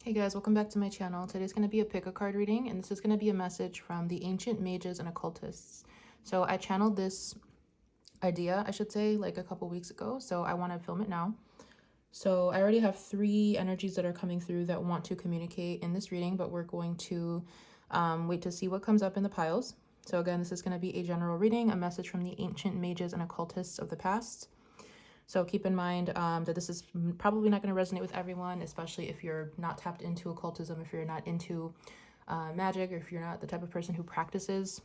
Hey guys, welcome back to my channel. Today's going to be a pick a card reading, and this is going to be a message from the ancient mages and occultists. So I channeled this idea, I should say, like a couple weeks ago, so I want to film it now. So I already have 3 energies that are coming through that want to communicate in this reading, but we're going to wait to see what comes up in the piles. So again, this is going to be a general reading, a message from the ancient mages and occultists of the past. So keep in mind that this is probably not going to resonate with everyone, especially if you're not tapped into occultism, if you're not into magic, or if you're not the type of person who practices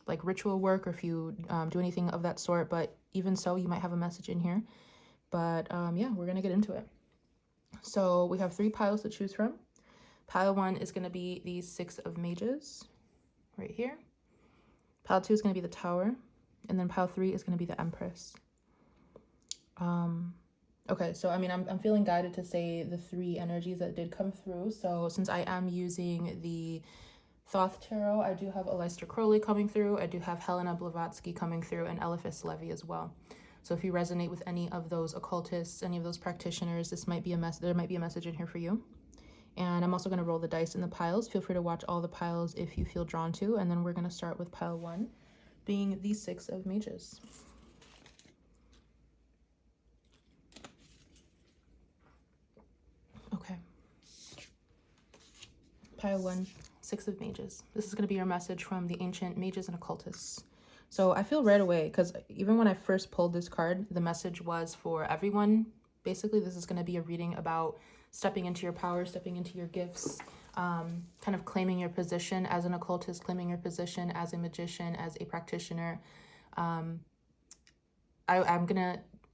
like ritual work, or if you do anything of that sort. But even so, you might have a message in here. But yeah, we're going to get into it. So we have 3 piles to choose from. Pile 1 is going to be the 6 of Mages right here. Pile 2 is going to be the Tower. And then pile 3 is going to be the Empress. Okay, so I mean, I'm feeling guided to say the 3 energies that did come through. So since I am using the Thoth Tarot, I do have Aleister Crowley coming through. I do have Helena Blavatsky coming through, and Eliphas Levi as well. So if you resonate with any of those occultists, any of those practitioners, this might be there might be a message in here for you. And I'm also going to roll the dice in the piles. Feel free to watch all the piles if you feel drawn to. And then we're going to start with pile 1, being the 6 of Mages. Okay. Pile 1, 6 of Mages. This is going to be your message from the ancient mages and occultists. So I feel right away, because even when I first pulled this card, the message was for everyone. Basically, this is going to be a reading about stepping into your power, stepping into your gifts, kind of claiming your position as an occultist, claiming your position as a magician, as a practitioner.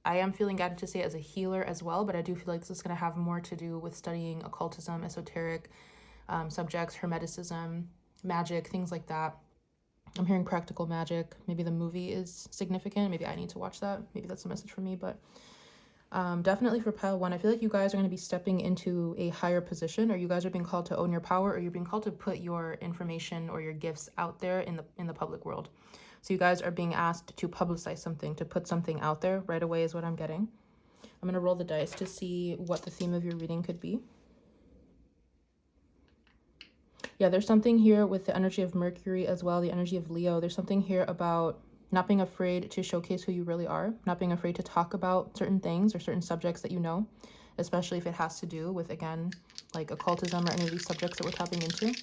I am feeling guided to say it as a healer as well, but I do feel like this is going to have more to do with studying occultism, esoteric subjects, hermeticism, magic, things like that. I'm hearing practical magic. Maybe the movie is significant. Maybe I need to watch that. Maybe that's a message for me. But definitely for pile 1, I feel like you guys are going to be stepping into a higher position, or you guys are being called to own your power, or you're being called to put your information or your gifts out there in the public world. So you guys are being asked to publicize something, to put something out there right away is what I'm getting. I'm going to roll the dice to see what the theme of your reading could be. Yeah, there's something here with the energy of Mercury as well, the energy of Leo. There's something here about not being afraid to showcase who you really are, not being afraid to talk about certain things or certain subjects that you know, especially if it has to do with, again, like occultism or any of these subjects that we're tapping into.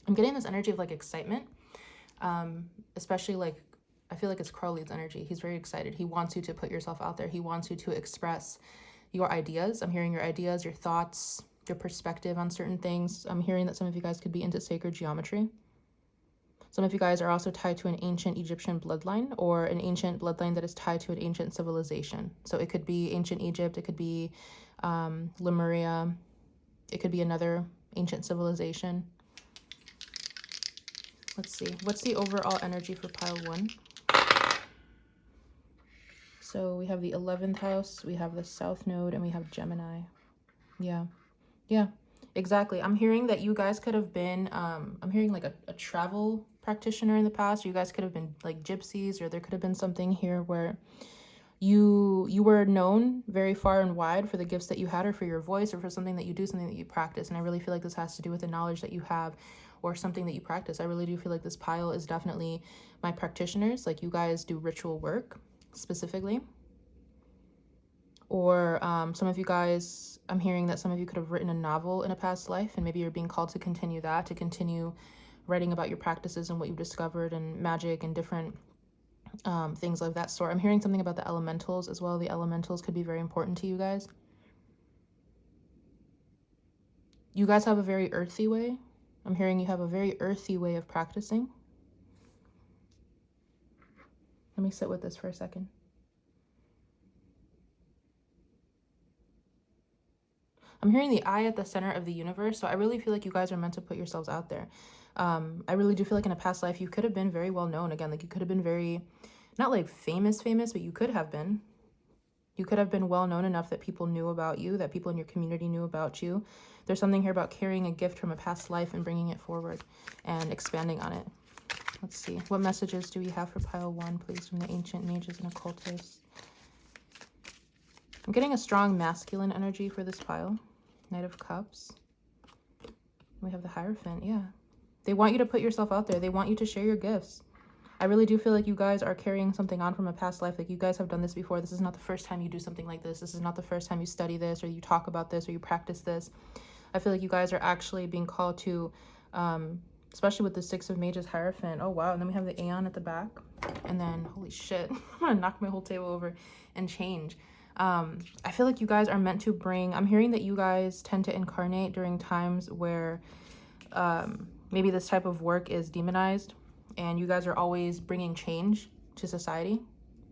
I'm getting this energy of like excitement, especially like, I feel like it's Crowley's energy. He's very excited. He wants you to put yourself out there. He wants you to express your ideas. I'm hearing your ideas, your thoughts, your perspective on certain things. I'm hearing that some of you guys could be into sacred geometry. Some of you guys are also tied to an ancient Egyptian bloodline, or an ancient bloodline that is tied to an ancient civilization. So it could be ancient Egypt, it could be Lemuria, it could be another ancient civilization. Let's see, what's the overall energy for pile 1? So we have the 11th house, we have the South Node, and we have Gemini. Yeah, exactly. I'm hearing that you guys could have been, I'm hearing like a travel practitioner in the past. You guys could have been like gypsies, or there could have been something here where you were known very far and wide for the gifts that you had, or for your voice, or for something that you do, something that you practice. And I really feel like this has to do with the knowledge that you have, or something that you practice. I really do feel like this pile is definitely my practitioners. Like you guys do ritual work specifically. Or some of you guys, I'm hearing that some of you could have written a novel in a past life, and maybe you're being called to continue that, to continue writing about your practices and what you've discovered, and magic and different things like that sort. I'm hearing something about the elementals as well. The elementals could be very important to you guys. You guys have a very earthy way. I'm hearing you have a very earthy way of practicing. Let me sit with this for a second. I'm hearing the eye at the center of the universe. So I really feel like you guys are meant to put yourselves out there. I really do feel like in a past life, you could have been very well known. Again, like you could have been very, not like famous, but you could have been. You could have been well known enough that people knew about you, that people in your community knew about you. There's something here about carrying a gift from a past life and bringing it forward and expanding on it. Let's see. What messages do we have for pile 1, please, from the ancient mages and occultists? I'm getting a strong masculine energy for this pile. Knight of Cups. We have the Hierophant. Yeah. They want you to put yourself out there. They want you to share your gifts. I really do feel like you guys are carrying something on from a past life. Like you guys have done this before. This is not the first time you do something like this. This is not the first time you study this or you talk about this or you practice this. I feel like you guys are actually being called to, especially with the Six of Mages Hierophant. Oh, wow. And then we have the Aeon at the back. And then, holy shit, I'm going to knock my whole table over and change. I feel like you guys are meant to bring, I'm hearing that you guys tend to incarnate during times where maybe this type of work is demonized. And you guys are always bringing change to society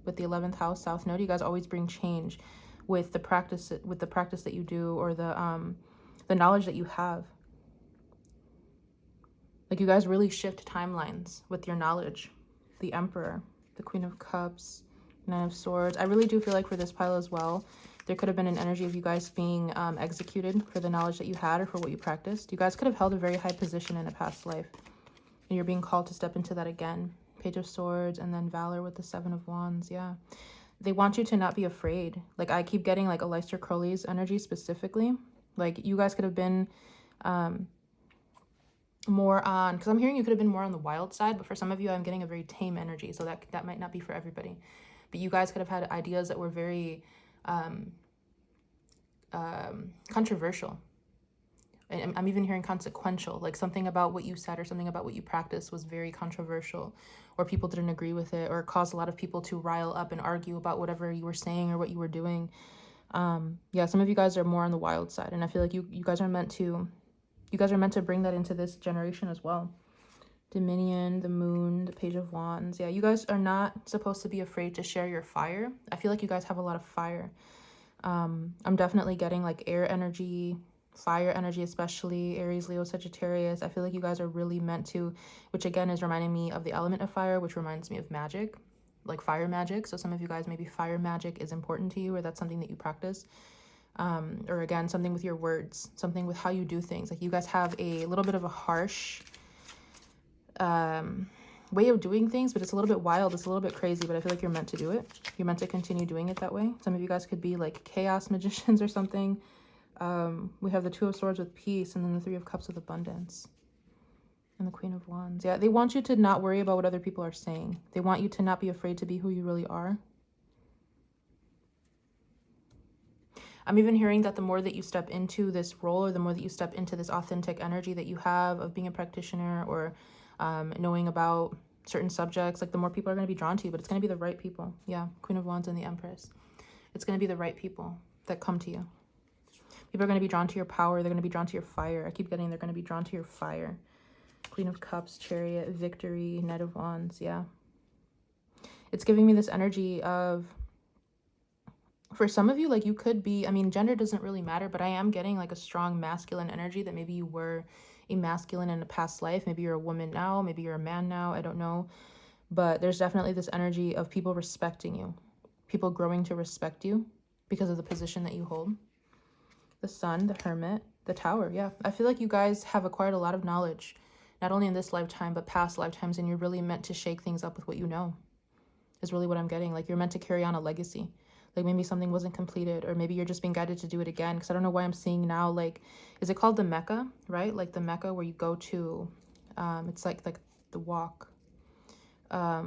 with the 11th house South Node. You guys always bring change with the practice that you do, or the knowledge that you have. Like you guys really shift timelines with your knowledge. The Emperor, the Queen of Cups, Nine of Swords. I really do feel like for this pile as well, there could have been an energy of you guys being executed for the knowledge that you had or for what you practiced. You guys could have held a very high position in a past life. And you're being called to step into that again. Page of Swords and then Valor with the Seven of Wands. Yeah. They want you to not be afraid. Like I keep getting like Aleister Crowley's energy specifically. Like you guys could have been more on, because I'm hearing you could have been more on the wild side, but for some of you I'm getting a very tame energy. So that might not be for everybody. But you guys could have had ideas that were very controversial. And I'm even hearing consequential, like something about what you said or something about what you practiced was very controversial, or people didn't agree with it, or caused a lot of people to rile up and argue about whatever you were saying or what you were doing. Yeah, some of you guys are more on the wild side, and I feel like you guys are meant to bring that into this generation as well. Dominion, the Moon, the Page of Wands. Yeah, you guys are not supposed to be afraid to share your fire. I feel like you guys have a lot of fire. I'm definitely getting like air energy, fire energy, especially Aries, Leo, Sagittarius. I feel like you guys are really meant to, which again is reminding me of the element of fire, which reminds me of magic, like fire magic. So some of you guys, maybe fire magic is important to you, or that's something that you practice. Or again, something with your words, something with how you do things. Like you guys have a little bit of a harsh way of doing things, but it's a little bit wild, it's a little bit crazy, but I feel like you're meant to do it. You're meant to continue doing it that way. Some of you guys could be like chaos magicians or something. We have the Two of Swords with peace, and then the Three of Cups with abundance, and the Queen of Wands. Yeah, they want you to not worry about what other people are saying. They want you to not be afraid to be who you really are. I'm even hearing that the more that you step into this role, or the more that you step into this authentic energy that you have of being a practitioner, or knowing about certain subjects, like the more people are going to be drawn to you, but it's going to be the right people. Yeah, Queen of Wands and the Empress. It's going to be the right people that come to you. People are going to be drawn to your power. They're going to be drawn to your fire. I keep getting they're going to be drawn to your fire. Queen of Cups, Chariot, Victory, Knight of Wands. Yeah. It's giving me this energy of, for some of you, like you could be, I mean, gender doesn't really matter, but I am getting like a strong masculine energy that maybe you were a masculine in a past life. Maybe you're a woman now. Maybe you're a man now. I don't know. But there's definitely this energy of people respecting you. People growing to respect you because of the position that you hold. The Sun, the Hermit, the Tower. Yeah, I feel like you guys have acquired a lot of knowledge, not only in this lifetime, but past lifetimes. And you're really meant to shake things up with what you know, is really what I'm getting. Like you're meant to carry on a legacy. Like maybe something wasn't completed, or maybe you're just being guided to do it again. Because I don't know why I'm seeing now, like, is it called the Mecca, right? Like the Mecca where you go to, it's like the walk. I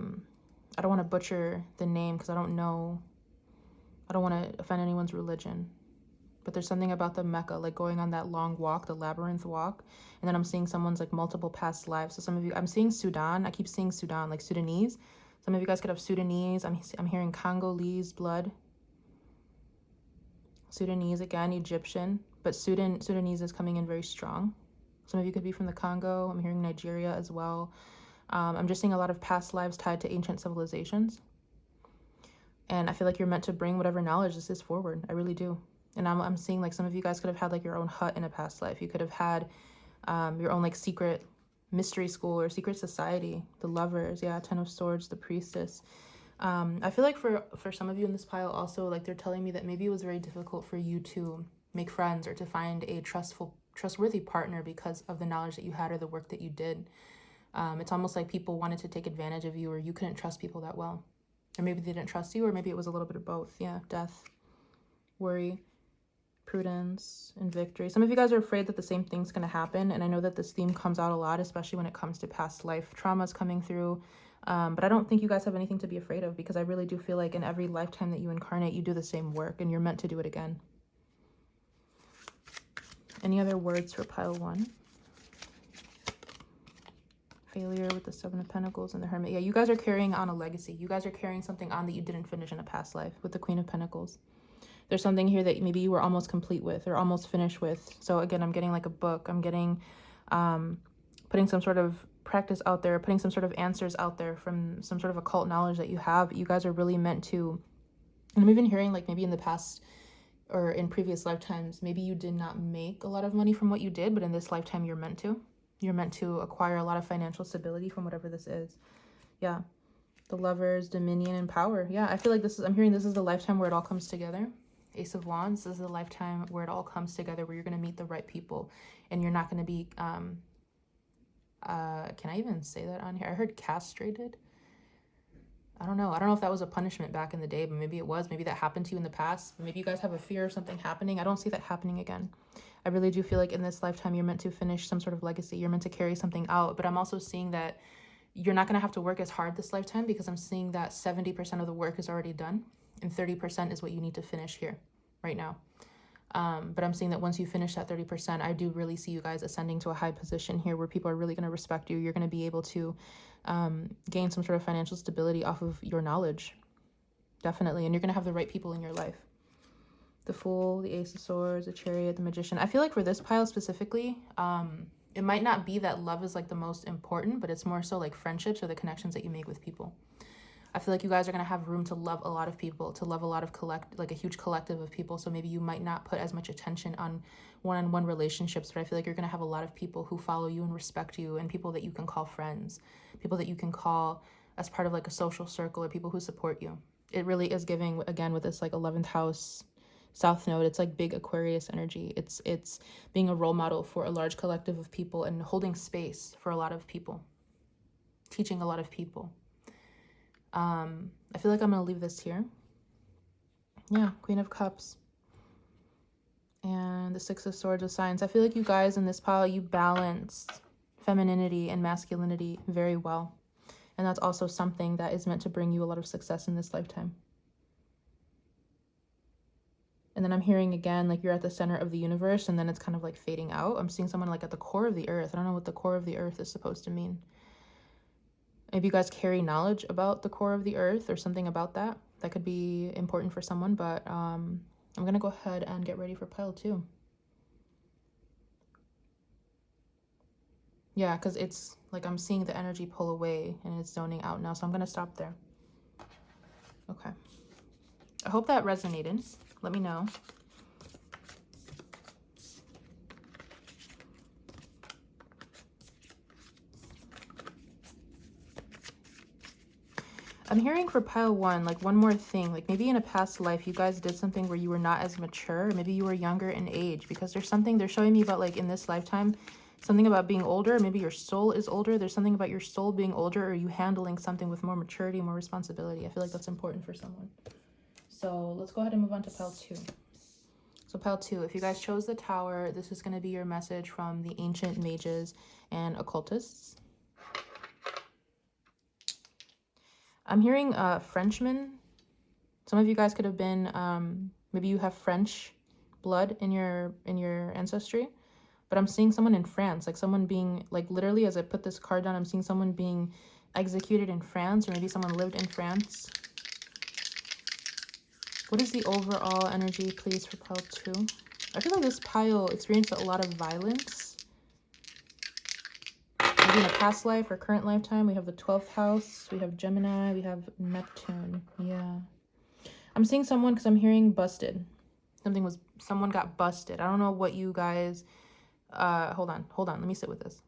don't want to butcher the name because I don't know. I don't want to offend anyone's religion. But there's something about the Mecca, like going on that long walk, the labyrinth walk. And then I'm seeing someone's like multiple past lives. So some of you, I'm seeing Sudan. I keep seeing Sudan, like Sudanese. Some of you guys could have Sudanese. I'm hearing Congolese blood. Sudanese again, Egyptian. But Sudanese is coming in very strong. Some of you could be from the Congo. I'm hearing Nigeria as well. I'm just seeing a lot of past lives tied to ancient civilizations. And I feel like you're meant to bring whatever knowledge this is forward. I really do. And I'm seeing like some of you guys could have had like your own hut in a past life. You could have had your own like secret mystery school or secret society. The Lovers, yeah, Ten of Swords, the Priestess. I feel like for some of you in this pile also, like they're telling me that maybe it was very difficult for you to make friends or to find a trustworthy partner because of the knowledge that you had or the work that you did. It's almost like people wanted to take advantage of you, or you couldn't trust people that well. Or maybe they didn't trust you, or maybe it was a little bit of both. Yeah, death, worry. prudence and victory. Some of you guys are afraid that the same thing's going to happen. And I know that this theme comes out a lot, especially when it comes to past life traumas coming through. But I don't think you guys have anything to be afraid of, because I really do feel like in every lifetime that you incarnate, you do the same work and you're meant to do it again. Any other words for pile 1? Failure with the 7 of Pentacles and the Hermit. Yeah, you guys are carrying on a legacy. You guys are carrying something on that you didn't finish in a past life with the Queen of Pentacles. There's something here that maybe you were almost complete with or almost finished with. So again, I'm getting like a book. I'm getting putting some sort of practice out there, putting some sort of answers out there from some sort of occult knowledge that you have. You guys are really meant to, and I'm even hearing like maybe in the past or in previous lifetimes, maybe you did not make a lot of money from what you did, but in this lifetime you're meant to. You're meant to acquire a lot of financial stability from whatever this is. Yeah. The Lovers, dominion, and power. Yeah, I feel like this is, I'm hearing this is the lifetime where it all comes together. Ace of Wands, this is the lifetime where it all comes together, where you're going to meet the right people and you're not going to be, can I even say that on here? I heard castrated. I don't know. I don't know if that was a punishment back in the day, but maybe it was. Maybe that happened to you in the past. Maybe you guys have a fear of something happening. I don't see that happening again. I really do feel like in this lifetime, you're meant to finish some sort of legacy. You're meant to carry something out. But I'm also seeing that you're not going to have to work as hard this lifetime, because I'm seeing that 70% of the work is already done and 30% is what you need to finish here right now. But I'm seeing that once you finish that 30%, I do really see you guys ascending to a high position here where people are really going to respect you. You're going to be able to gain some sort of financial stability off of your knowledge. Definitely. And you're going to have the right people in your life. The Fool, the Ace of Swords, the Chariot, the Magician. I feel like for this pile specifically, it might not be that love is like the most important, but it's more so like friendships or the connections that you make with people. I feel like you guys are going to have room to love a lot of people, to love a lot of like a huge collective of people. So maybe you might not put as much attention on one-on-one relationships, but I feel like you're going to have a lot of people who follow you and respect you, and people that you can call friends, people that you can call as part of like a social circle, or people who support you. It really is giving, again, with this like 11th house South Node, it's like big Aquarius energy. It's being a role model for a large collective of people and holding space for a lot of people, teaching a lot of people. I feel like I'm going to leave this here. Yeah, Queen of Cups. And the Six of Swords of Science. I feel like you guys in this pile, you balance femininity and masculinity very well. And that's also something that is meant to bring you a lot of success in this lifetime. And then I'm hearing again, like you're at the center of the universe, and then it's kind of like fading out. I'm seeing someone like at the core of the earth. I don't know what the core of the earth is supposed to mean. Maybe you guys carry knowledge about the core of the earth or something about that. That could be important for someone, but I'm going to go ahead and get ready for pile 2. Yeah, because it's like I'm seeing the energy pull away and it's zoning out now. So I'm going to stop there. Okay. I hope that resonated. Let me know. I'm hearing for pile 1, like one more thing, like maybe in a past life, you guys did something where you were not as mature. Maybe you were younger in age, because there's something they're showing me about like in this lifetime, something about being older. Maybe your soul is older. There's something about your soul being older, or you handling something with more maturity, more responsibility. I feel like that's important for someone. So let's go ahead and move on to pile 2. So pile 2, if you guys chose the Tower, this is going to be your message from the Ancient Mages and Occultists. I'm hearing Frenchman. Some of you guys could have been, maybe you have French blood in your ancestry, but I'm seeing someone in France, like someone being, like literally as I put this card down, I'm seeing someone being executed in France, or maybe someone lived in France. What is the overall energy, please, for pile 2? I feel like this pile experienced a lot of violence. Maybe in a past life or current lifetime. We have the 12th house. We have Gemini. We have Neptune. Yeah. I'm seeing someone, because I'm hearing busted. Someone got busted. I don't know what you guys... Hold on. Let me sit with this.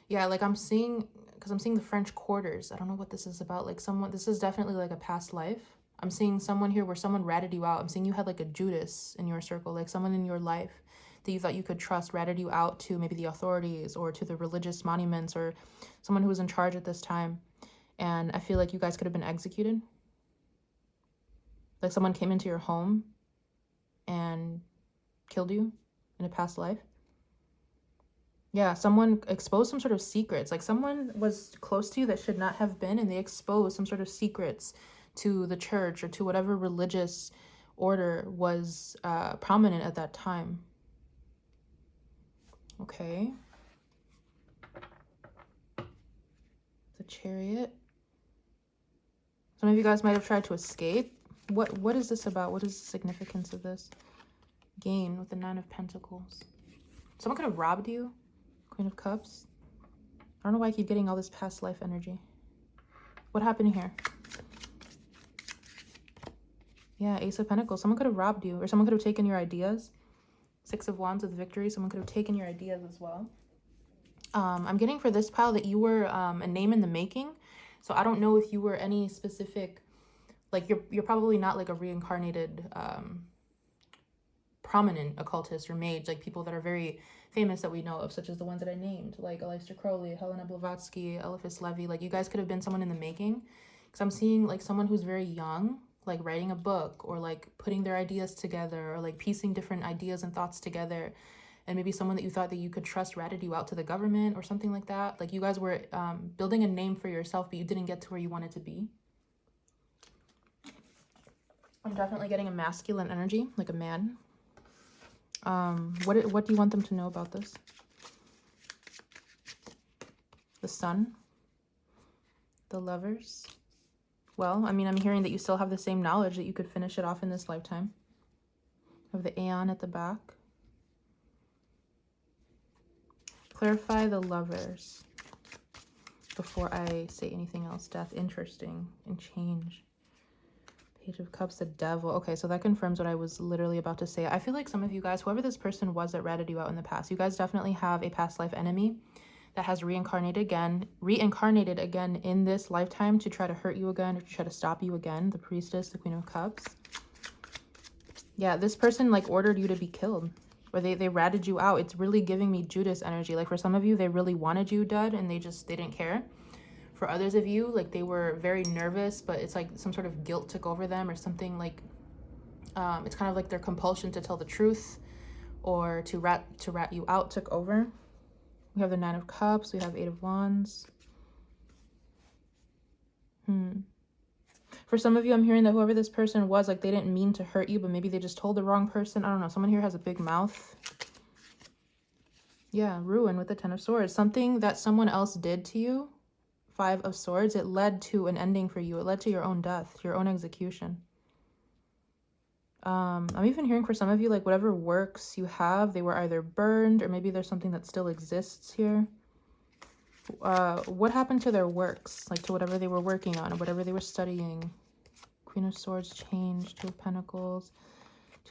Yeah, like I'm seeing... Because I'm seeing the French quarters. I don't know what this is about. Like someone... This is definitely like a past life. I'm seeing someone here where someone ratted you out. I'm seeing you had like a Judas in your circle. Like someone in your life that you thought you could trust ratted you out to maybe the authorities or to the religious monuments or someone who was in charge at this time. And I feel like you guys could have been executed. Like someone came into your home and killed you in a past life. Yeah, someone exposed some sort of secrets. Like someone was close to you that should not have been, and they exposed some sort of secrets to the church or to whatever religious order was prominent at that time. Okay. The Chariot. Some of you guys might have tried to escape. What is this about? What is the significance of this? Gain with the 9 of Pentacles. Someone could have robbed you. Queen of Cups. I don't know why I keep getting all this past life energy. What happened here? Yeah, Ace of Pentacles. Someone could have robbed you, or someone could have taken your ideas. 6 of Wands with Victory. Someone could have taken your ideas as well. I'm getting for this pile that you were a name in the making. So I don't know if you were any specific, like you're probably not like a reincarnated prominent occultist or mage, like people that are very famous that we know of, such as the ones that I named, like Aleister Crowley, Helena Blavatsky, Eliphas Levi. Like you guys could have been someone in the making, because I'm seeing like someone who's very young, like writing a book or like putting their ideas together or like piecing different ideas and thoughts together. And maybe someone that you thought that you could trust ratted you out to the government or something like that. Like you guys were building a name for yourself, but you didn't get to where you wanted to be. I'm definitely getting a masculine energy, like a man. What do you want them to know about this? The Sun. The Lovers. Well, I mean, I'm hearing that you still have the same knowledge, that you could finish it off in this lifetime. Have the Aeon at the back. Clarify the Lovers before I say anything else. Death, interesting, and change. Page of Cups, the Devil. Okay, so that confirms what I was literally about to say. I feel like some of you guys, whoever this person was that ratted you out in the past, you guys definitely have a past life enemy that has reincarnated again in this lifetime to try to hurt you again or to try to stop you again. The Priestess, the Queen of Cups. Yeah, this person like ordered you to be killed, or they ratted you out. It's really giving me Judas energy. Like for some of you, they really wanted you dead and they didn't care. For others of you, like they were very nervous, but it's like some sort of guilt took over them or something. Like it's kind of like their compulsion to tell the truth or to rat you out took over. We have the 9 of Cups. We have 8 of Wands. For some of you, I'm hearing that whoever this person was, like they didn't mean to hurt you, but maybe they just told the wrong person. I don't know. Someone here has a big mouth. Yeah, ruin with the 10 of Swords. Something that someone else did to you. 5 of Swords. It led to an ending for you. It led to your own death, your own execution. I'm even hearing for some of you, like whatever works you have, they were either burned or maybe there's something that still exists here. What happened to their works, like to whatever they were working on or whatever they were studying? Queen of Swords, change. 2 of Pentacles,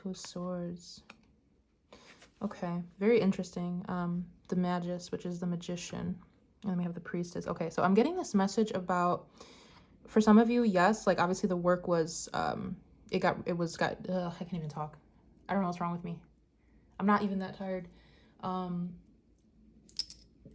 2 of Swords. Okay, very interesting. The Magus, which is the Magician. And then we have the Priestess. Okay, so I'm getting this message about, for some of you, yes, like obviously the work was, I can't even talk. I don't know what's wrong with me. I'm not even that tired.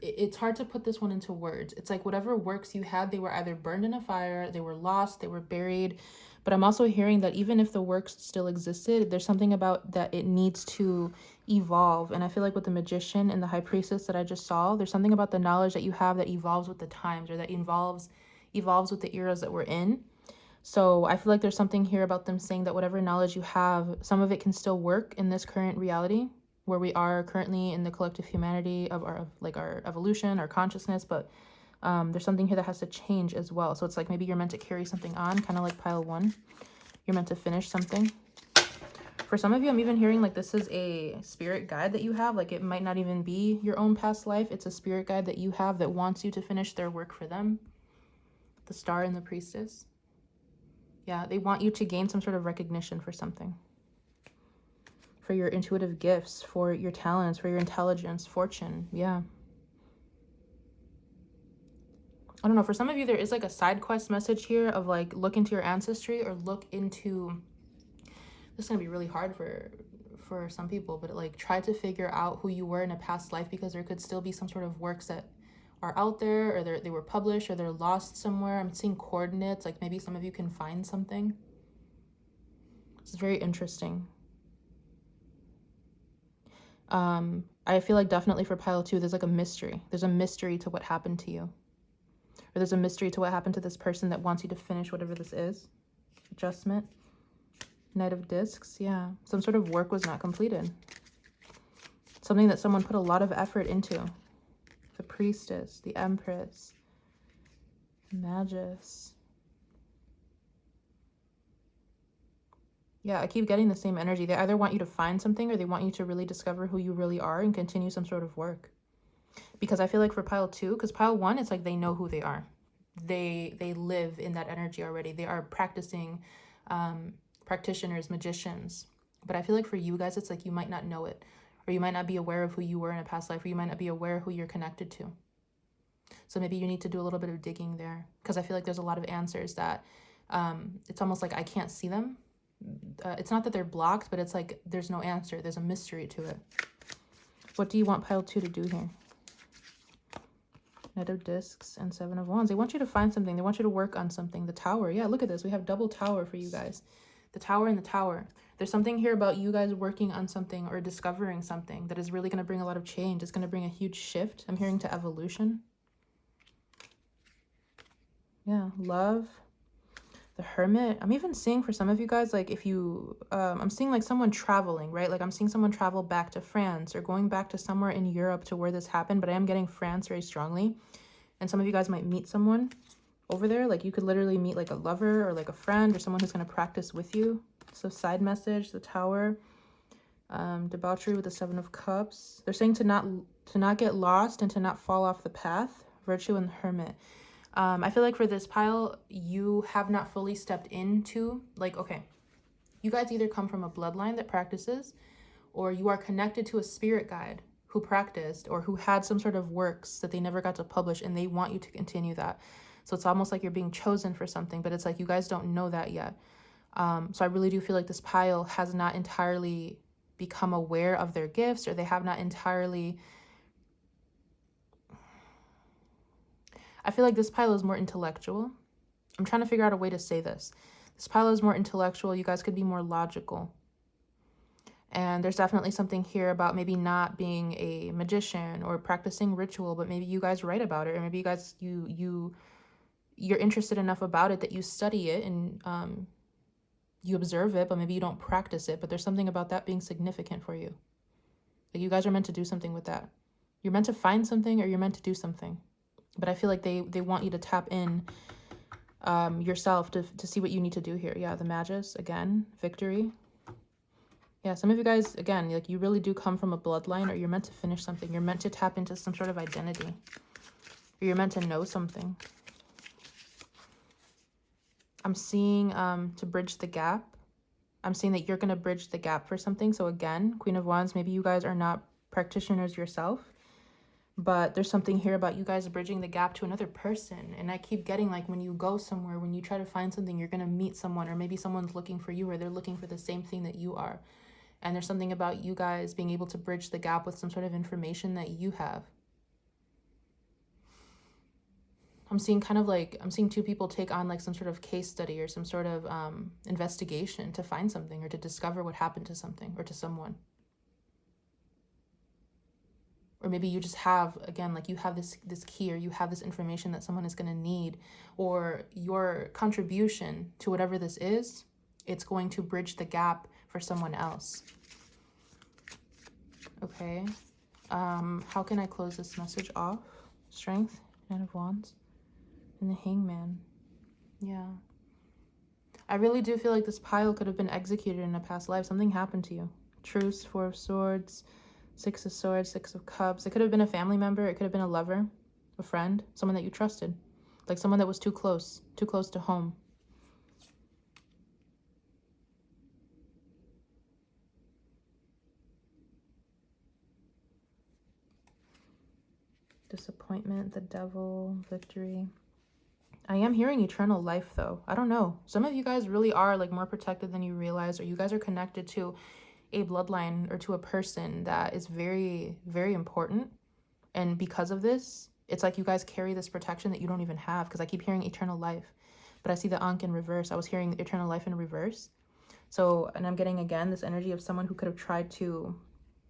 It's hard to put this one into words. It's like whatever works you had, they were either burned in a fire, they were lost, they were buried. But I'm also hearing that even if the works still existed, there's something about that it needs to evolve. And I feel like with the Magician and the High Priestess that I just saw, there's something about the knowledge that you have that evolves with the times, or that evolves with the eras that we're in. So I feel like there's something here about them saying that whatever knowledge you have, some of it can still work in this current reality where we are currently in the collective humanity of our evolution, our consciousness, but there's something here that has to change as well. So it's like maybe you're meant to carry something on, kind of like pile 1. You're meant to finish something. For some of you, I'm even hearing like this is a spirit guide that you have. Like it might not even be your own past life. It's a spirit guide that you have that wants you to finish their work for them. The Star and the Priestess. Yeah, they want you to gain some sort of recognition for something. For your intuitive gifts, for your talents, for your intelligence, fortune. Yeah. I don't know. For some of you, there is like a side quest message here of like look into your ancestry or look into... This is going to be really hard for some people, but like try to figure out who you were in a past life, because there could still be some sort of works that are out there, or they were published, or they're lost somewhere. I'm seeing coordinates, like maybe some of you can find something. It's very interesting. I feel like definitely for pile 2, there's like a mystery. There's a mystery to what happened to you. Or there's a mystery to what happened to this person that wants you to finish whatever this is. Adjustment. Knight of Discs. Yeah. Some sort of work was not completed. Something that someone put a lot of effort into. The Priestess. The Empress. Magus. Yeah, I keep getting the same energy. They either want you to find something or they want you to really discover who you really are and continue some sort of work. Because I feel like for pile 2, because pile 1, it's like they know who they are. They live in that energy already. They are practicing practitioners, magicians. But I feel like for you guys, it's like you might not know it. Or you might not be aware of who you were in a past life. Or you might not be aware of who you're connected to. So maybe you need to do a little bit of digging there. Because I feel like there's a lot of answers that it's almost like I can't see them. It's not that they're blocked, but it's like there's no answer. There's a mystery to it. What do you want pile 2 to do here? Knight of Discs and 7 of Wands. They want you to find something. They want you to work on something. The Tower. Yeah, look at this. We have double Tower for you guys. The Tower and the Tower. There's something here about you guys working on something or discovering something that is really going to bring a lot of change. It's going to bring a huge shift. I'm hearing to evolution. Yeah, love. The Hermit. I'm even seeing for some of you guys, like if you, I'm seeing like someone traveling, right? Like I'm seeing someone travel back to France or going back to somewhere in Europe to where this happened, but I am getting France very strongly. And some of you guys might meet someone over there. Like you could literally meet like a lover or like a friend or someone who's going to practice with you. So side message, the Tower, debauchery with the 7 of Cups. They're saying to not get lost and to not fall off the path. Virtue and the Hermit. I feel like for this pile, you have not fully stepped into, like, okay, you guys either come from a bloodline that practices, or you are connected to a spirit guide who practiced or who had some sort of works that they never got to publish, and they want you to continue that. So it's almost like you're being chosen for something, but it's like you guys don't know that yet. So I really do feel like this pile has not entirely become aware of their gifts, or they have not entirely... I feel like this pile is more intellectual. I'm trying to figure out a way to say this. This pile is more intellectual. You guys could be more logical. And there's definitely something here about maybe not being a magician or practicing ritual, but maybe you guys write about it, or maybe you guys, you're interested enough about it that you study it and you observe it, but maybe you don't practice it. But there's something about that being significant for you. Like you guys are meant to do something with that. You're meant to find something, or you're meant to do something. But I feel like they want you to tap in yourself to see what you need to do here. Yeah, the Magus, again, victory. Yeah, some of you guys, again, like you really do come from a bloodline, or you're meant to finish something. You're meant to tap into some sort of identity. Or you're meant to know something. I'm seeing to bridge the gap. I'm seeing that you're going to bridge the gap for something. So again, Queen of Wands, maybe you guys are not practitioners yourself. But there's something here about you guys bridging the gap to another person. And I keep getting like when you go somewhere, when you try to find something, you're going to meet someone, or maybe someone's looking for you, or they're looking for the same thing that you are. And there's something about you guys being able to bridge the gap with some sort of information that you have. I'm seeing kind of like, I'm seeing two people take on like some sort of case study or some sort of investigation to find something or to discover what happened to something or to someone. Or maybe you just have, again, like you have this key, or you have this information that someone is going to need, or your contribution to whatever this is, it's going to bridge the gap for someone else. Okay. How can I close this message off? Strength, Nine of Wands, and the Hangman. Yeah. I really do feel like this pile could have been executed in a past life. Something happened to you. Truce, Four of Swords, Six of Swords, Six of Cups. It could have been a family member. It could have been a lover, a friend, someone that you trusted. Like someone that was too close to home. Disappointment, the Devil, victory. I am hearing eternal life though. I don't know. Some of you guys really are like more protected than you realize, or you guys are connected to a bloodline or to a person that is very, very important. And because of this, it's like you guys carry this protection that you don't even have, because I keep hearing eternal life. But I see the Ankh in reverse. I was hearing eternal life in reverse. So, and I'm getting again this energy of someone who could have tried to,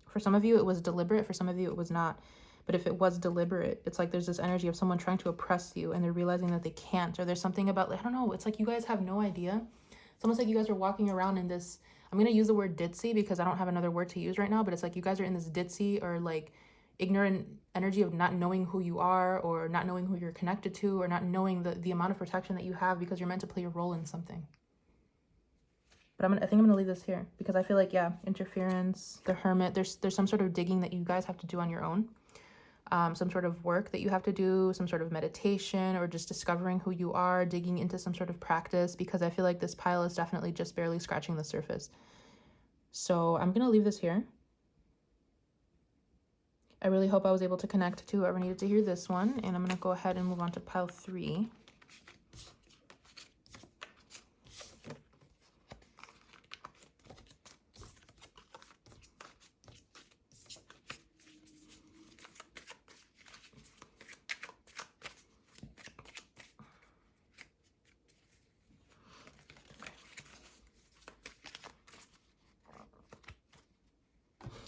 for some of you it was deliberate, for some of you it was not. But if it was deliberate, it's like there's this energy of someone trying to oppress you and they're realizing that they can't, or there's something about, I don't know, it's like you guys have no idea. It's almost like you guys are walking around in this, I'm going to use the word ditzy because I don't have another word to use right now, but it's like you guys are in this ditzy or like ignorant energy of not knowing who you are, or not knowing who you're connected to, or not knowing the amount of protection that you have because you're meant to play a role in something. But I think I'm gonna leave this here because I feel like, yeah, interference, the Hermit, there's some sort of digging that you guys have to do on your own. Some sort of work that you have to do, some sort of meditation, or just discovering who you are, digging into some sort of practice, because I feel like this pile is definitely just barely scratching the surface. So I'm gonna leave this here. I really hope I was able to connect to whoever needed to hear this one, and I'm gonna go ahead and move on to pile 3.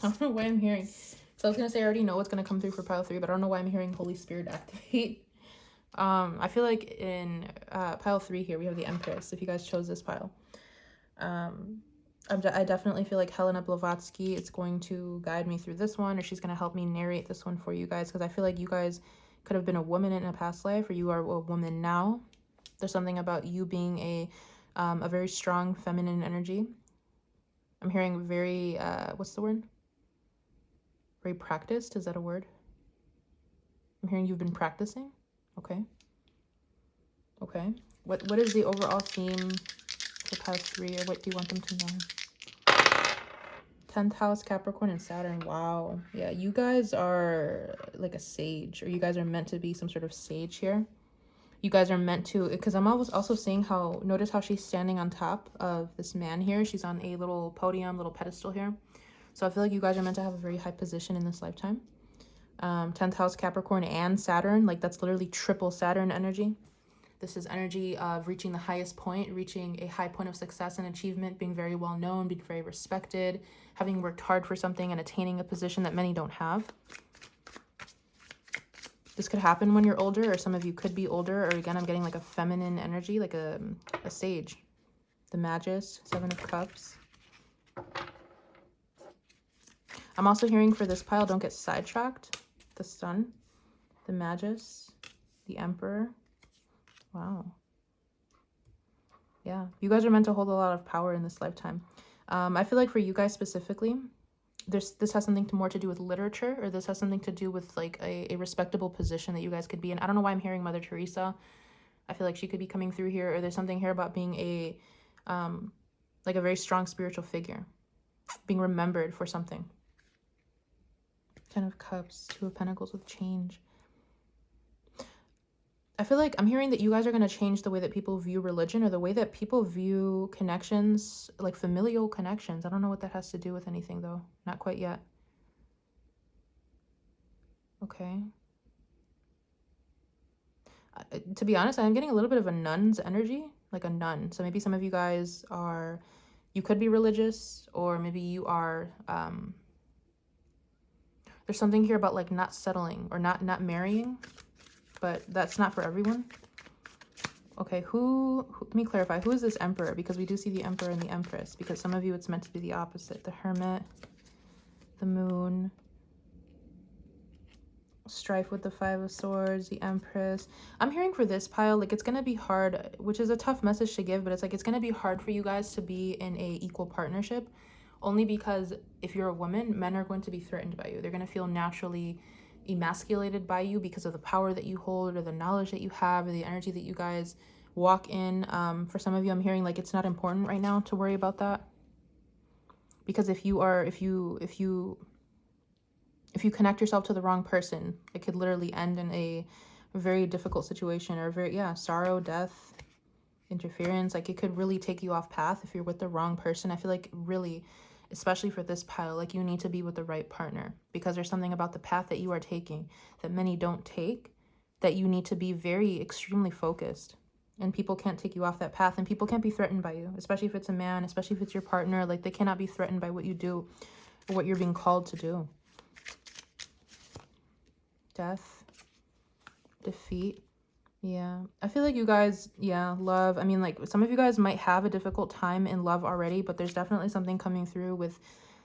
I don't know why I'm hearing. So I was going to say I already know what's going to come through for pile 3, but I don't know why I'm hearing Holy Spirit activate. I feel like in pile 3 here, we have the Empress, if you guys chose this pile. I definitely feel like Helena Blavatsky is going to guide me through this one, or she's going to help me narrate this one for you guys, because I feel like you guys could have been a woman in a past life, or you are a woman now. There's something about you being a very strong feminine energy. I'm hearing very, what's the word? Very practiced, is that a word? I'm hearing you've been practicing. Okay. Okay. What is the overall theme for pile 3, or what do you want them to know? 10th house, Capricorn, and Saturn. Wow. Yeah, you guys are like a sage, or you guys are meant to be some sort of sage here. You guys are meant to, because I'm also seeing how, notice how she's standing on top of this man here. She's on a little podium, little pedestal here. So I feel like you guys are meant to have a very high position in this lifetime. 10th house, Capricorn, and Saturn. Like, that's literally triple Saturn energy. This is energy of reaching the highest point, reaching a high point of success and achievement, being very well known, being very respected, having worked hard for something and attaining a position that many don't have. This could happen when you're older, or some of you could be older, or again, I'm getting like a feminine energy, like a sage. The Magus, 7 of Cups. I'm also hearing for this pile, don't get sidetracked. The Sun, the Magus, the Emperor. Wow. Yeah, you guys are meant to hold a lot of power in this lifetime. I feel like for you guys specifically, this has something more to do with literature, or this has something to do with like a respectable position that you guys could be in. I don't know why I'm hearing Mother Teresa. I feel like she could be coming through here, or there's something here about being a like a very strong spiritual figure, being remembered for something. 10 of Cups, 2 of Pentacles with change. I feel like I'm hearing that you guys are going to change the way that people view religion, or the way that people view connections, like familial connections. I don't know what that has to do with anything though. Not quite yet. Okay. To be honest, I'm getting a little bit of a nun's energy, like a nun. So maybe some of you guys are, you could be religious, or maybe you are, there's something here about like not settling or not marrying, but that's not for everyone. Okay, who let me clarify, who is this Emperor? Because we do see the Emperor and the Empress, because some of you it's meant to be the opposite. The Hermit, the Moon, strife with the 5 of Swords, the Empress. I'm hearing for this pile, like it's gonna be hard, which is a tough message to give, but it's like it's gonna be hard for you guys to be in a equal partnership, only because if you're a woman, men are going to be threatened by you. They're going to feel naturally emasculated by you because of the power that you hold, or the knowledge that you have, or the energy that you guys walk in. For some of you, I'm hearing like it's not important right now to worry about that, because if you connect yourself to the wrong person, it could literally end in a very difficult situation, or very, yeah, sorrow, death, interference. Like it could really take you off path if you're with the wrong person. I feel like really, especially for this pile, like you need to be with the right partner, because there's something about the path that you are taking that many don't take, that you need to be very extremely focused And people can't take you off that path, and people can't be threatened by you, especially if it's a man, especially if it's your partner. Like, they cannot be threatened by what you do or what you're being called to do. Death, defeat. Yeah, I feel like you guys, yeah, love. I mean, like, some of you guys might have a difficult time in love already, but there's definitely something coming through with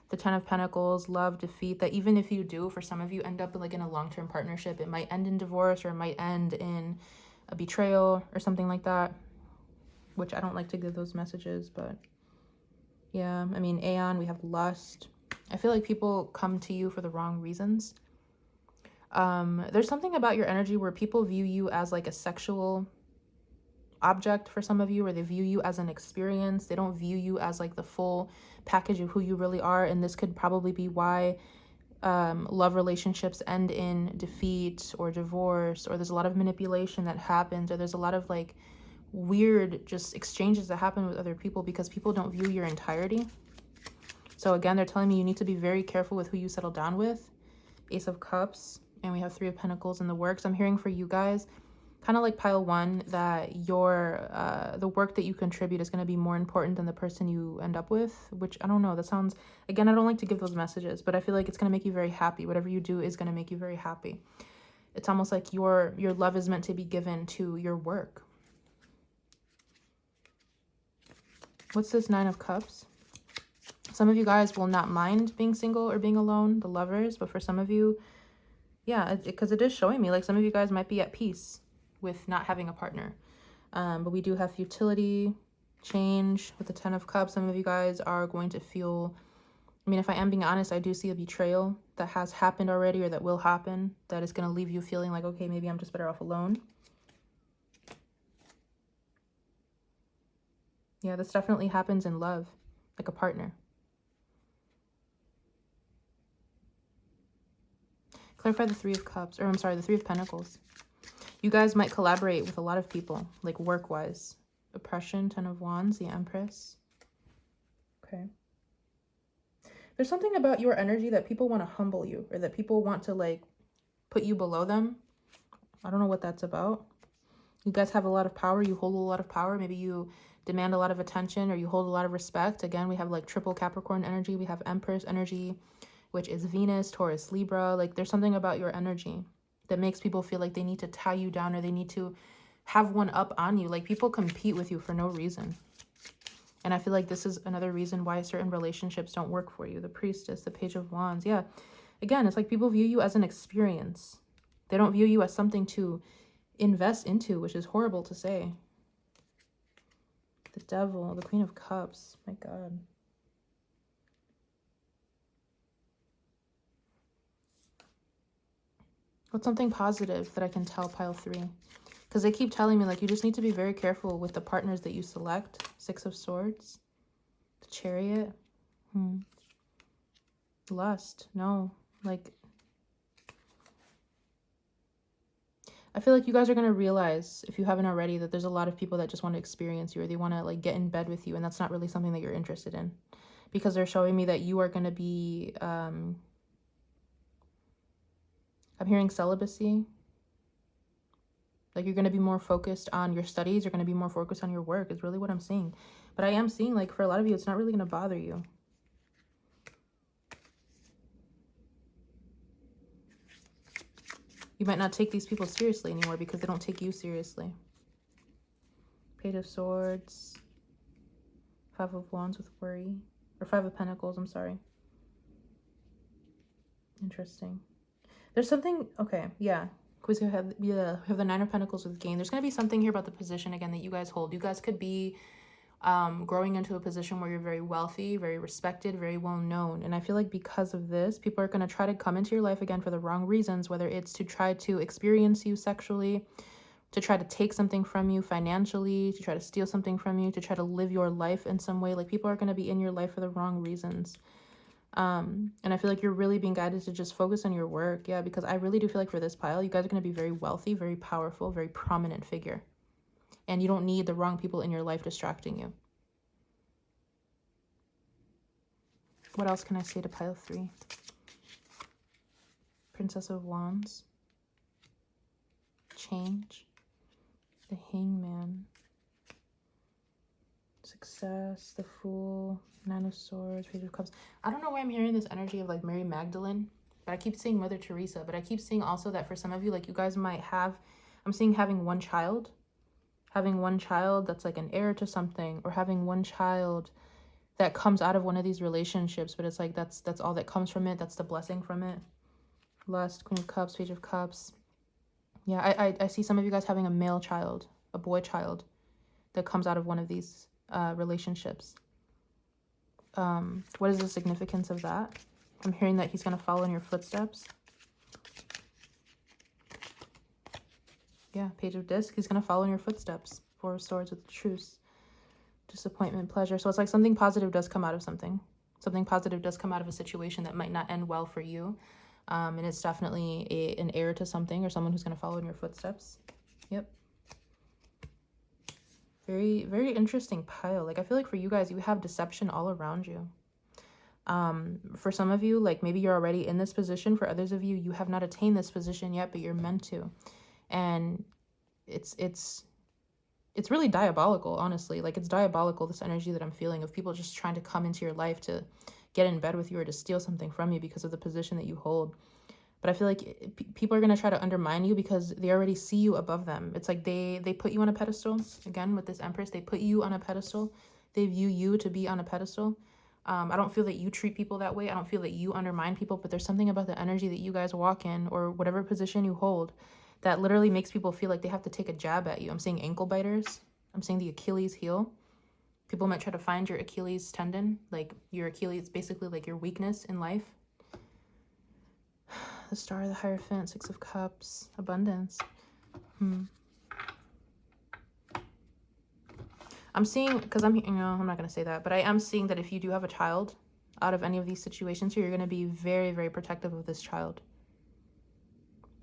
the Ten of Pentacles, love, defeat, that even if you do, for some of you, end up like in a long-term partnership, it might end in divorce, or it might end in a betrayal or something like that, which I don't like to give those messages. But yeah, I mean, Aeon, we have lust. I feel like people come to you for the wrong reasons. There's something about your energy where people view you as like a sexual object for some of you, or they view you as an experience. They don't view you as like the full package of who you really are. And this could probably be why love relationships end in defeat or divorce, or there's a lot of manipulation that happens, or there's a lot of like weird just exchanges that happen with other people, because people don't view your entirety. So again, they're telling me you need to be very careful with who you settle down with. Ace of Cups, and we have Three of Pentacles in the works. I'm hearing for you guys, kind of like pile one, that your the work that you contribute is going to be more important than the person you end up with, which I don't know, that sounds, again, I don't like to give those messages, but I feel like it's going to make you very happy. Whatever you do is going to make you very happy. It's almost like your love is meant to be given to your work. What's this Nine of Cups? Some of you guys will not mind being single or being alone, the lovers, but for some of you, yeah, because it is showing me like some of you guys might be at peace with not having a partner. But we do have futility, change with the Ten of Cups. Some of you guys are going to feel, I mean, if I am being honest, I do see a betrayal that has happened already, or that will happen, that is going to leave you feeling like, okay, maybe I'm just better off alone. Yeah, this definitely happens in love, like a partner. Clarify the Three of Cups, or I'm sorry, the Three of Pentacles. You guys might collaborate with a lot of people, like work-wise. Oppression, Ten of Wands, the Empress. Okay. There's something about your energy that people want to humble you, or that people want to like put you below them. I don't know what that's about. You guys have a lot of power. You hold a lot of power. Maybe you demand a lot of attention, or you hold a lot of respect. Again, we have like triple Capricorn energy. We have Empress energy, which is Venus, Taurus, Libra. Like, there's something about your energy that makes people feel like they need to tie you down, or they need to have one up on you. Like, people compete with you for no reason. And I feel like this is another reason why certain relationships don't work for you. The Priestess, the Page of Wands. Yeah. Again, it's like people view you as an experience. They don't view you as something to invest into, which is horrible to say. The Devil, the Queen of Cups. My God. What's something positive that I can tell pile 3? Because they keep telling me, like, you just need to be very careful with the partners that you select. Six of Swords. The Chariot. Lust. No. Like, I feel like you guys are going to realize, if you haven't already, that there's a lot of people that just want to experience you, or they want to, like, get in bed with you. And that's not really something that you're interested in. Because they're showing me that you are going to be... I'm hearing celibacy. Like, you're going to be more focused on your studies. You're going to be more focused on your work is really what I'm seeing. But I am seeing, like, for a lot of you, it's not really going to bother you. You might not take these people seriously anymore because they don't take you seriously. Page of Swords. Five of Wands with worry. Or Five of Pentacles, I'm sorry. Interesting. There's something, okay, yeah. Because we have the Nine of Pentacles with gain. There's going to be something here about the position, again, that you guys hold. You guys could be growing into a position where you're very wealthy, very respected, very well known. And I feel like because of this, people are going to try to come into your life again for the wrong reasons, whether it's to try to experience you sexually, to try to take something from you financially, to try to steal something from you, to try to live your life in some way. Like, people are going to be in your life for the wrong reasons. And I feel like you're really being guided to just focus on your work. Yeah, because I really do feel like for this pile, you guys are going to be very wealthy, very powerful, very prominent figure. And you don't need the wrong people in your life distracting you. What else can I say to pile 3? Princess of Wands. Change. The Hangman. success, the Fool, Nine of Swords, Page of Cups. I don't know why I'm hearing this energy of like Mary Magdalene, but I keep seeing Mother Teresa. But I keep seeing also that for some of you, like you guys might have, I'm seeing having one child that's like an heir to something, or having one child that comes out of one of these relationships, but it's like that's all that comes from it. That's the blessing from it. Lust, Queen of Cups, Page of Cups. Yeah, I see some of you guys having a male child, a boy child that comes out of one of these relationships. What is the significance of that? I'm hearing that he's going to follow in your footsteps. Yeah, Page of Disc. He's going to follow in your footsteps. Four of Swords with Truce. Disappointment, pleasure. So it's like something positive does come out of something. Something positive does come out of a situation that might not end well for you. And it's definitely an heir to something, or someone who's going to follow in your footsteps. Yep. Very, very interesting pile. Like, I feel like for you guys, you have deception all around you. For some of you, like maybe you're already in this position. For others of you, you have not attained this position yet, but you're meant to. And it's really diabolical, honestly. Like, it's diabolical, this energy that I'm feeling of people just trying to come into your life to get in bed with you or to steal something from you because of the position that you hold. But I feel like people are going to try to undermine you because they already see you above them. It's like they put you on a pedestal. Again, with this Empress, they put you on a pedestal. They view you to be on a pedestal. I don't feel that you treat people that way. I don't feel that you undermine people, but there's something about the energy that you guys walk in, or whatever position you hold, that literally makes people feel like they have to take a jab at you. I'm seeing ankle biters. I'm seeing the Achilles heel. People might try to find your Achilles tendon, like your Achilles, basically like your weakness in life. The Star, the Hierophant, Six of Cups, abundance. I'm seeing, because I'm not going to say that, but I am seeing that if you do have a child out of any of these situations here, you're going to be very, very protective of this child.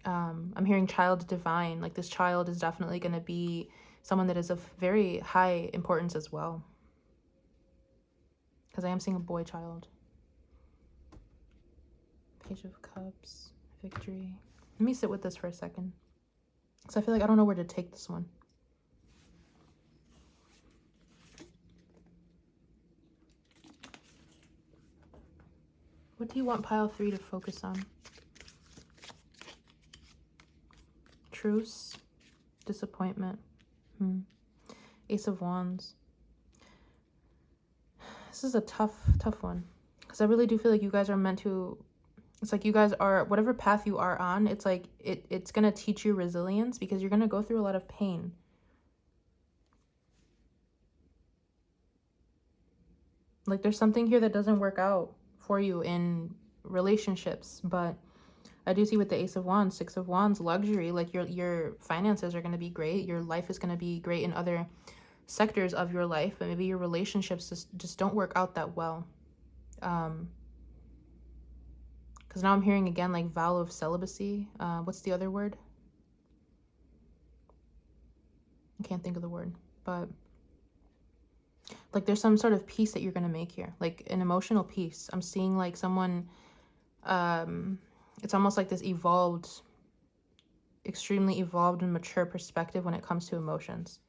I'm hearing child divine. Like, this child is definitely going to be someone that is of very high importance as well. Because I am seeing a boy child. Page of Cups, victory. Let me sit with this for a second. Because I feel like I don't know where to take this one. What do you want pile 3 to focus on? Truce, disappointment. Ace of Wands. This is a tough one. Because I really do feel like you guys are meant to... It's like you guys are... Whatever path you are on, it's like it's going to teach you resilience, because you're going to go through a lot of pain. Like, there's something here that doesn't work out for you in relationships, but I do see with the Ace of Wands, Six of Wands, luxury, like your finances are going to be great. Your life is going to be great in other sectors of your life, but maybe your relationships just don't work out that well. Because now I'm hearing again, like, vow of celibacy. What's the other word? I can't think of the word, but like, there's some sort of peace that you're going to make here, like an emotional peace. I'm seeing like someone, it's almost like this evolved, extremely evolved and mature perspective when it comes to emotions.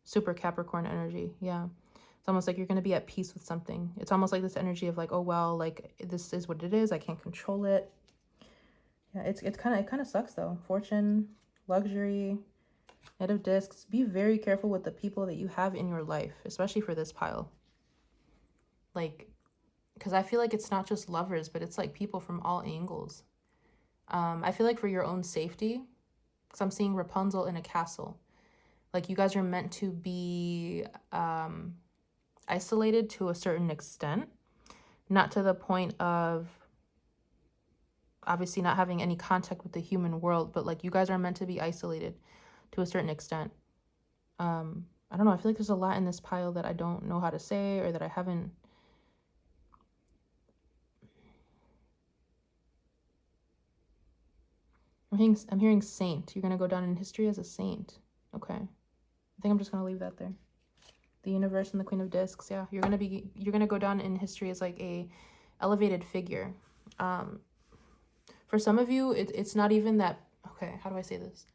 Super Capricorn energy. Yeah. It's almost like you're going to be at peace with something. It's almost like this energy of like, oh, well, like, this is what it is. I can't control it. Yeah, it kind of sucks though. Fortune, luxury, Knight of Discs. Be very careful with the people that you have in your life, especially for this pile. Like, because I feel like it's not just lovers, but it's like people from all angles. I feel like for your own safety, because I'm seeing Rapunzel in a castle. Like, you guys are meant to be isolated to a certain extent. Not to the point of obviously not having any contact with the human world, but like, you guys are meant to be isolated to a certain extent. I don't know. I feel like there's a lot in this pile that I don't know how to say, or that I haven't... I'm hearing saint. You're going to go down in history as a saint. Okay. I think I'm just going to leave that there. The Universe and the Queen of Discs. Yeah, you're going to go down in history as like a elevated figure. For some of you, it's not even that... Okay, how do I say this?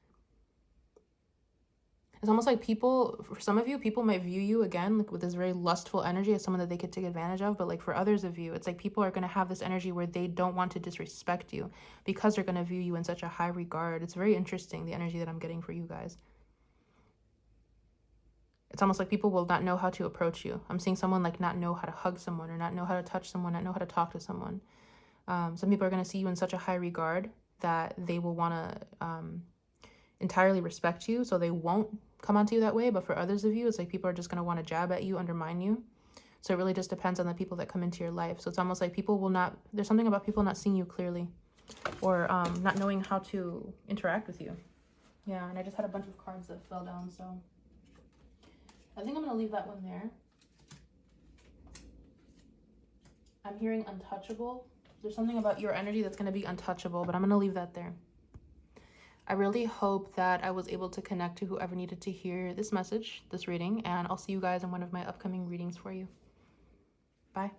It's almost like people, for some of you, people might view you again like with this very lustful energy as someone that they could take advantage of. But like for others of you, it's like people are going to have this energy where they don't want to disrespect you because they're going to view you in such a high regard. It's very interesting, the energy that I'm getting for you guys. It's almost like people will not know how to approach you. I'm seeing someone like not know how to hug someone, or not know how to touch someone, not know how to talk to someone. Some people are going to see you in such a high regard that they will want to entirely respect you, so they won't come onto you that way. But for others of you, it's like people are just going to want to jab at you, undermine you. So it really just depends on the people that come into your life. So it's almost like people will not, there's something about people not seeing you clearly, or not knowing how to interact with you. Yeah, and I just had a bunch of cards that fell down, so I think I'm going to leave that one there. I'm hearing untouchable. There's something about your energy that's going to be untouchable, but I'm going to leave that there. I really hope that I was able to connect to whoever needed to hear this message, this reading, and I'll see you guys in one of my upcoming readings for you. Bye.